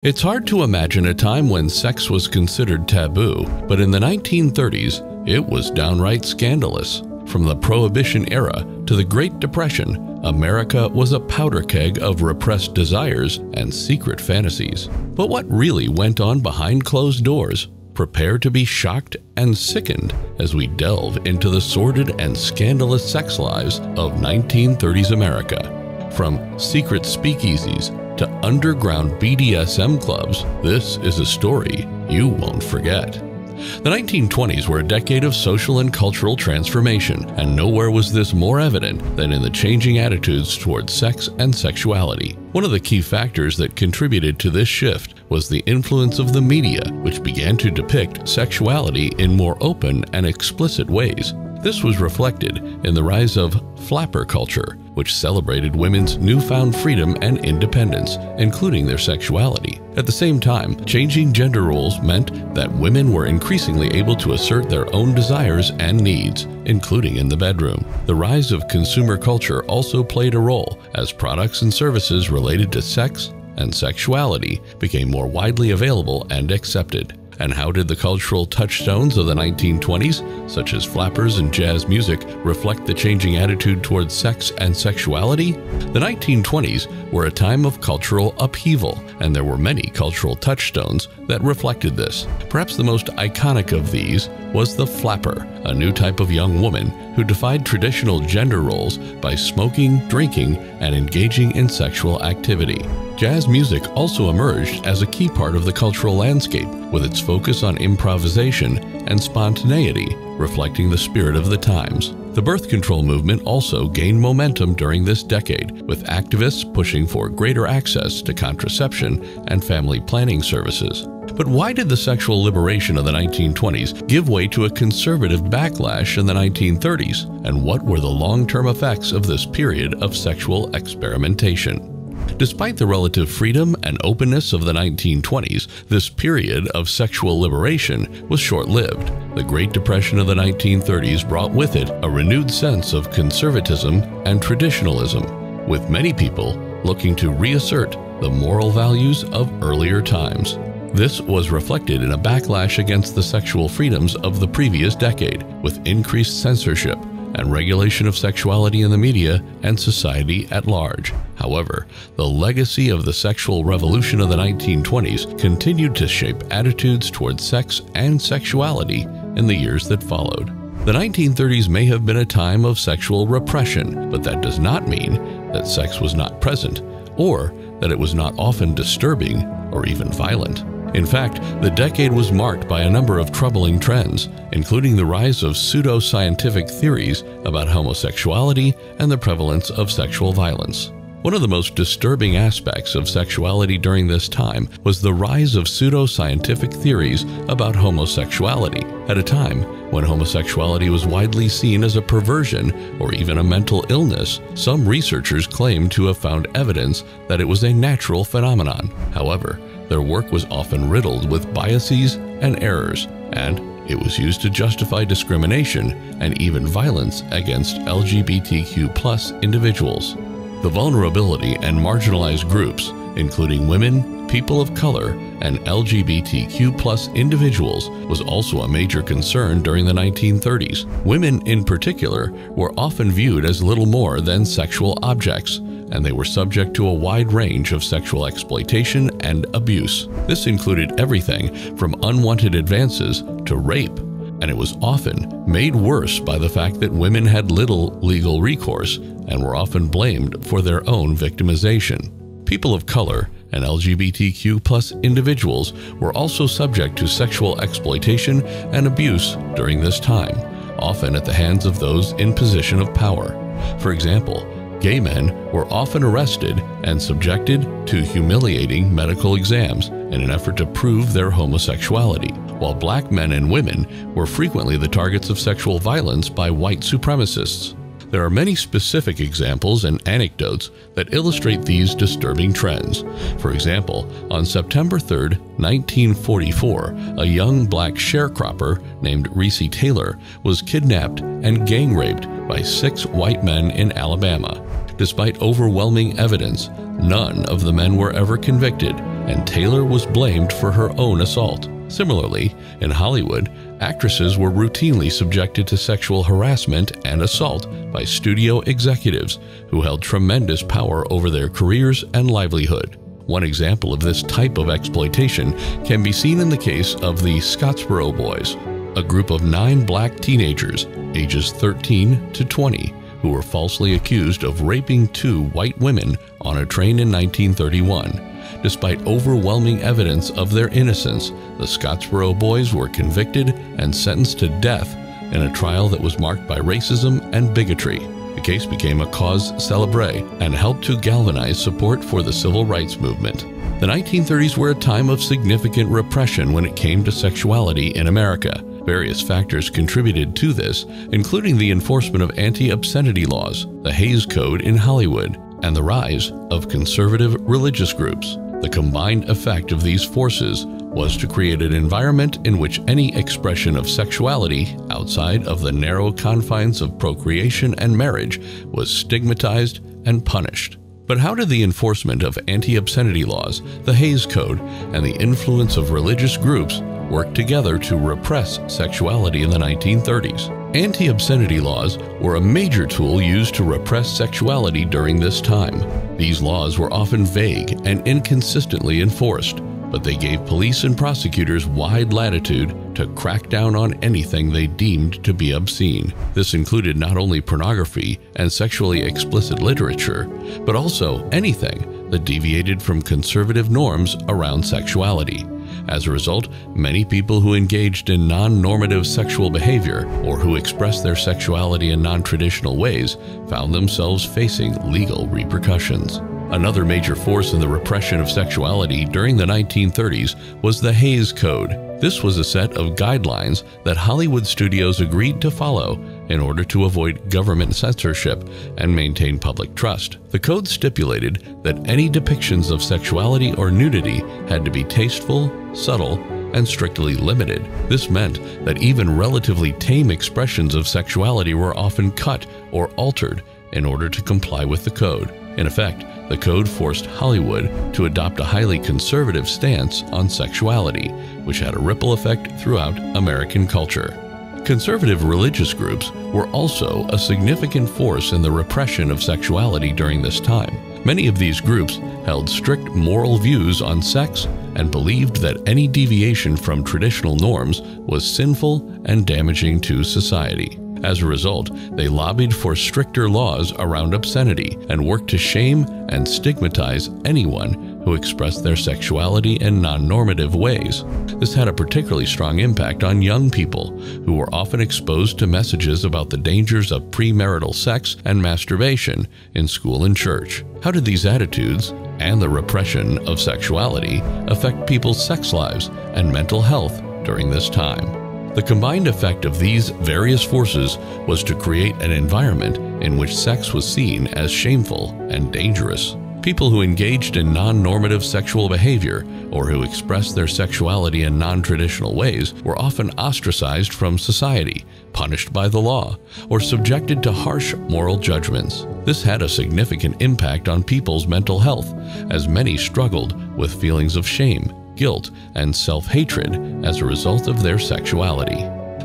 It's hard to imagine a time when sex was considered taboo, but in the 1930s, it was downright scandalous. From the Prohibition era to the Great Depression, America was a powder keg of repressed desires and secret fantasies. But what really went on behind closed doors? Prepare to be shocked and sickened as we delve into the sordid and scandalous sex lives of 1930s America. From secret speakeasies to underground BDSM clubs, this is a story you won't forget. The 1920s were a decade of social and cultural transformation, and nowhere was this more evident than in the changing attitudes towards sex and sexuality. One of the key factors that contributed to this shift was the influence of the media, which began to depict sexuality in more open and explicit ways. This was reflected in the rise of flapper culture, which celebrated women's newfound freedom and independence, including their sexuality. At the same time, changing gender roles meant that women were increasingly able to assert their own desires and needs, including in the bedroom. The rise of consumer culture also played a role, as products and services related to sex and sexuality became more widely available and accepted. And how did the cultural touchstones of the 1920s, such as flappers and jazz music, reflect the changing attitude towards sex and sexuality? The 1920s were a time of cultural upheaval, and there were many cultural touchstones that reflected this. Perhaps the most iconic of these was the flapper, a new type of young woman who defied traditional gender roles by smoking, drinking, and engaging in sexual activity. Jazz music also emerged as a key part of the cultural landscape, with its focus on improvisation and spontaneity, reflecting the spirit of the times. The birth control movement also gained momentum during this decade, with activists pushing for greater access to contraception and family planning services. But why did the sexual liberation of the 1920s give way to a conservative backlash in the 1930s? And what were the long-term effects of this period of sexual experimentation? Despite the relative freedom and openness of the 1920s, this period of sexual liberation was short-lived. The Great Depression of the 1930s brought with it a renewed sense of conservatism and traditionalism, with many people looking to reassert the moral values of earlier times. This was reflected in a backlash against the sexual freedoms of the previous decade, with increased censorship and regulation of sexuality in the media and society at large. However, the legacy of the sexual revolution of the 1920s continued to shape attitudes towards sex and sexuality in the years that followed. The 1930s may have been a time of sexual repression, but that does not mean that sex was not present or that it was not often disturbing or even violent. In fact, the decade was marked by a number of troubling trends, including the rise of pseudo-scientific theories about homosexuality and the prevalence of sexual violence. One of the most disturbing aspects of sexuality during this time was the rise of pseudo-scientific theories about homosexuality. At a time when homosexuality was widely seen as a perversion or even a mental illness, some researchers claimed to have found evidence that it was a natural phenomenon. However, their work was often riddled with biases and errors, and it was used to justify discrimination and even violence against LGBTQ+ individuals. The vulnerability and marginalized groups, including women, people of color, and LGBTQ+ individuals, was also a major concern during the 1930s. Women in particular were often viewed as little more than sexual objects, and they were subject to a wide range of sexual exploitation and abuse. This included everything from unwanted advances to rape, and it was often made worse by the fact that women had little legal recourse and were often blamed for their own victimization. People of color and LGBTQ+ individuals were also subject to sexual exploitation and abuse during this time, often at the hands of those in position of power. For example, gay men were often arrested and subjected to humiliating medical exams in an effort to prove their homosexuality, while black men and women were frequently the targets of sexual violence by white supremacists. There are many specific examples and anecdotes that illustrate these disturbing trends. For example, on September 3, 1944, a young black sharecropper named Reese Taylor was kidnapped and gang raped by 6 white men in Alabama. Despite overwhelming evidence, none of the men were ever convicted, and Taylor was blamed for her own assault. Similarly, in Hollywood, actresses were routinely subjected to sexual harassment and assault by studio executives who held tremendous power over their careers and livelihood. One example of this type of exploitation can be seen in the case of the Scottsboro Boys, a group of 9 black teenagers, ages 13 to 20, who were falsely accused of raping 2 white women on a train in 1931. Despite overwhelming evidence of their innocence, the Scottsboro Boys were convicted and sentenced to death in a trial that was marked by racism and bigotry. The case became a cause célèbre and helped to galvanize support for the civil rights movement. The 1930s were a time of significant repression when it came to sexuality in America. Various factors contributed to this, including the enforcement of anti-obscenity laws, the Hays Code in Hollywood, and the rise of conservative religious groups. The combined effect of these forces was to create an environment in which any expression of sexuality outside of the narrow confines of procreation and marriage was stigmatized and punished. But how did the enforcement of anti-obscenity laws, the Hays Code, and the influence of religious groups work together to repress sexuality in the 1930s? Anti-obscenity laws were a major tool used to repress sexuality during this time. These laws were often vague and inconsistently enforced, but they gave police and prosecutors wide latitude to crack down on anything they deemed to be obscene. This included not only pornography and sexually explicit literature, but also anything that deviated from conservative norms around sexuality. As a result, many people who engaged in non-normative sexual behavior or who expressed their sexuality in non-traditional ways found themselves facing legal repercussions. Another major force in the repression of sexuality during the 1930s was the Hays Code. This was a set of guidelines that Hollywood studios agreed to follow in order to avoid government censorship and maintain public trust. The code stipulated that any depictions of sexuality or nudity had to be tasteful, subtle, and strictly limited. This meant that even relatively tame expressions of sexuality were often cut or altered in order to comply with the code. In effect, the code forced Hollywood to adopt a highly conservative stance on sexuality, which had a ripple effect throughout American culture. Conservative religious groups were also a significant force in the repression of sexuality during this time. Many of these groups held strict moral views on sex and believed that any deviation from traditional norms was sinful and damaging to society. As a result, they lobbied for stricter laws around obscenity and worked to shame and stigmatize anyone who expressed their sexuality in non-normative ways. This had a particularly strong impact on young people, who were often exposed to messages about the dangers of premarital sex and masturbation in school and church. How did these attitudes and the repression of sexuality affect people's sex lives and mental health during this time? The combined effect of these various forces was to create an environment in which sex was seen as shameful and dangerous. People who engaged in non-normative sexual behavior or who expressed their sexuality in non-traditional ways were often ostracized from society, punished by the law, or subjected to harsh moral judgments. This had a significant impact on people's mental health, as many struggled with feelings of shame, guilt, and self-hatred as a result of their sexuality.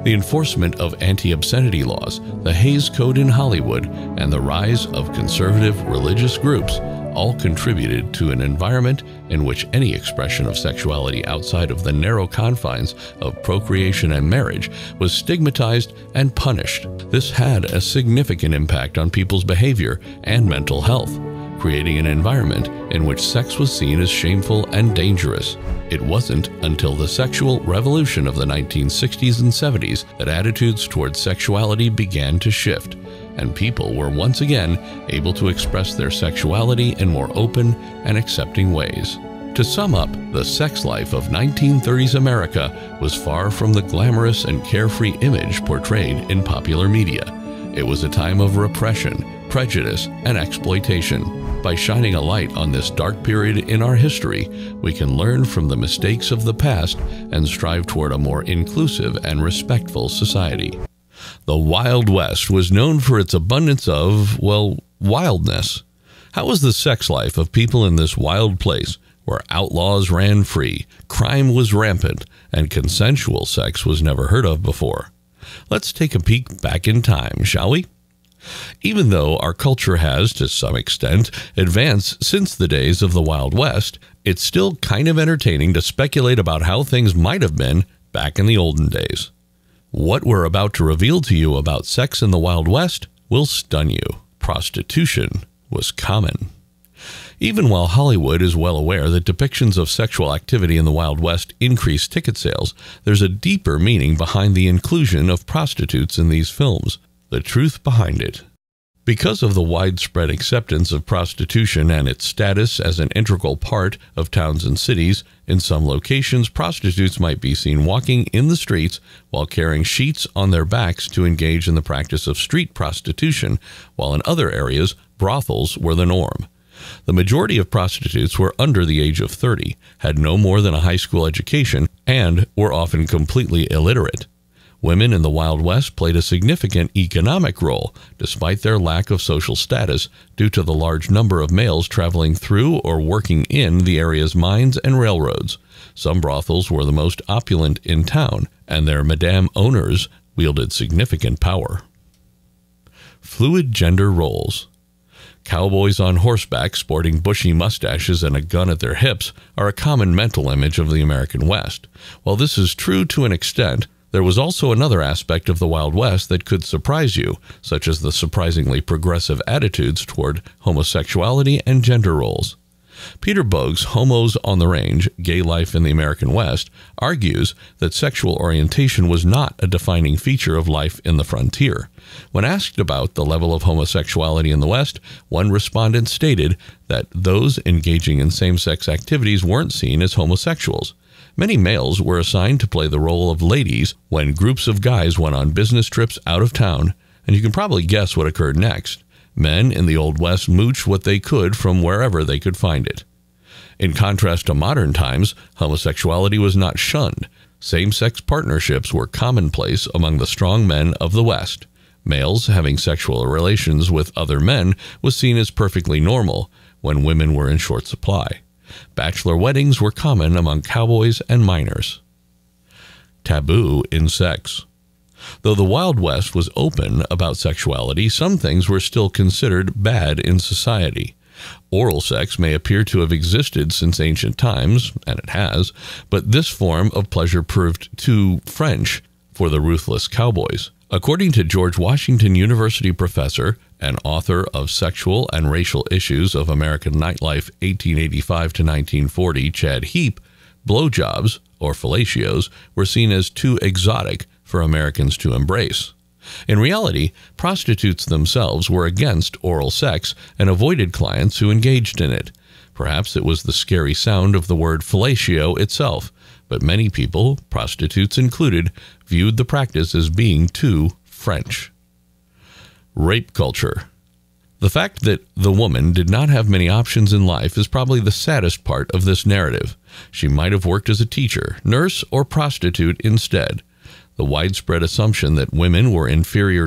The enforcement of anti-obscenity laws, the Hays Code in Hollywood, and the rise of conservative religious groups all contributed to an environment in which any expression of sexuality outside of the narrow confines of procreation and marriage was stigmatized and punished. This had a significant impact on people's behavior and mental health, creating an environment in which sex was seen as shameful and dangerous. It wasn't until the sexual revolution of the 1960s and 70s that attitudes towards sexuality began to shift, and people were once again able to express their sexuality in more open and accepting ways. To sum up, the sex life of 1930s America was far from the glamorous and carefree image portrayed in popular media. It was a time of repression, prejudice, and exploitation. By shining a light on this dark period in our history, we can learn from the mistakes of the past and strive toward a more inclusive and respectful society. The Wild West was known for its abundance of, well, wildness. How was the sex life of people in this wild place where outlaws ran free, crime was rampant, and consensual sex was never heard of before. Let's take a peek back in time, shall we? Even though our culture has, to some extent, advanced since the days of the Wild West, it's still kind of entertaining to speculate about how things might have been back in the olden days. What we're about to reveal to you about sex in the Wild West will stun you. Prostitution was common. Even while Hollywood is well aware that depictions of sexual activity in the Wild West increase ticket sales, there's a deeper meaning behind the inclusion of prostitutes in these films. The truth behind it. Because of the widespread acceptance of prostitution and its status as an integral part of towns and cities, in some locations prostitutes might be seen walking in the streets while carrying sheets on their backs to engage in the practice of street prostitution, while in other areas, brothels were the norm. The majority of prostitutes were under the age of 30, had no more than a high school education, and were often completely illiterate. Women in the Wild West played a significant economic role, despite their lack of social status, due to the large number of males traveling through or working in the area's mines and railroads. Some brothels were the most opulent in town, and their madame owners wielded significant power. Fluid gender roles. Cowboys on horseback sporting bushy mustaches and a gun at their hips are a common mental image of the American West. While this is true to an extent, there was also another aspect of the Wild West that could surprise you, such as the surprisingly progressive attitudes toward homosexuality and gender roles. Peter Boag's Homos on the Range, Gay Life in the American West, argues that sexual orientation was not a defining feature of life in the frontier. When asked about the level of homosexuality in the West, one respondent stated that those engaging in same-sex activities weren't seen as homosexuals. Many males were assigned to play the role of ladies when groups of guys went on business trips out of town, and you can probably guess what occurred next. Men in the Old West mooched what they could from wherever they could find it. In contrast to modern times, homosexuality was not shunned. Same-sex partnerships were commonplace among the strong men of the West. Males having sexual relations with other men was seen as perfectly normal when women were in short supply. Bachelor weddings were common among cowboys and miners. Taboo in sex. Though the Wild West was open about sexuality, some things were still considered bad in society. Oral sex may appear to have existed since ancient times, and it has, but this form of pleasure proved too French for the ruthless cowboys. According to George Washington University professor and author of Sexual and Racial Issues of American Nightlife 1885 to 1940, Chad Heap, blowjobs, or fellatios, were seen as too exotic for Americans to embrace. In reality, prostitutes themselves were against oral sex and avoided clients who engaged in it. Perhaps it was the scary sound of the word fellatio itself, but many people, prostitutes included, viewed the practice as being too French. Rape culture. The fact that the woman did not have many options in life is probably the saddest part of this narrative. She might have worked as a teacher, nurse, or prostitute instead. The widespread assumption that women were inferior